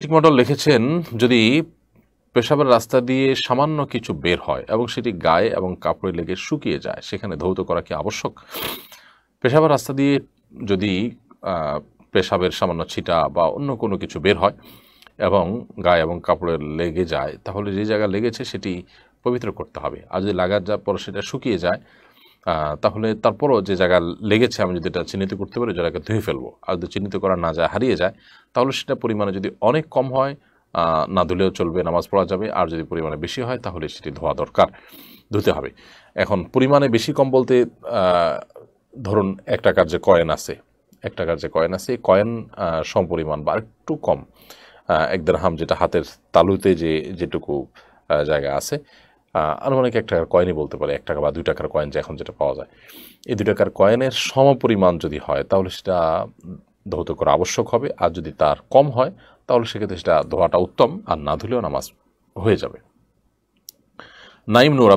Model লিখেছেন, যদি পেশাবের রাস্তা দিয়ে সামান্য কিছু বের হয় এবং সেটি গায়ে এবং কাপড়ে লেগে শুকিয়ে যায়, সেখানে ধৌত করা কি আবশ্যক? পেশাবের রাস্তা দিয়ে যদি পেশাবের সামান্য ছিটা বা অন্য কোনো কিছু বের হয় এবং গায়ে এবং কাপড়ে লেগে যায়, তাহলে যে জায়গা লেগেছে সেটি পবিত্র করতে হবে। আর যদি লাগার যাওয়ার পর সেটা শুকিয়ে যায়, তাহলে তারপরও যে জায়গা লেগেছে আমি যদি এটা চিহ্নিত করতে পারি, জায়গাকে ধুয়ে ফেলবো। আর যদি চিহ্নিত করা না যায়, হারিয়ে যায়, তাহলে সেটা পরিমাণে যদি অনেক কম হয়, না ধুলেও চলবে, নামাজ পড়া যাবে। আর যদি পরিমাণে বেশি হয়, তাহলে সেটি ধোয়া দরকার, ধুতে হবে। এখন পরিমাণে বেশি কম বলতে ধরুন ১ টাকার যে কয়েন আছে, ১ টাকার যে কয়েন আছে, এই কয়েন সমপরিমাণ বা একটু কম, ১ দিরহাম যেটা হাতের তালুতে যেটুকু জায়গা আছে, আনুমানিক ১ টাকার কয়েনই বলতে পারে, ১ টাকা বা ২ টাকার কয়েন যে এখন যেটা পাওয়া যায়, এই ২ টাকার কয়েনের সমপরিমাণ যদি হয়, তাহলে সেটা ধৌত করা আবশ্যক হবে। আর যদি তার কম হয়, তাহলে সেক্ষেত্রে সেটা ধোয়াটা উত্তম, আর না ধুলেও নামাজ হয়ে যাবে। নাইম নূর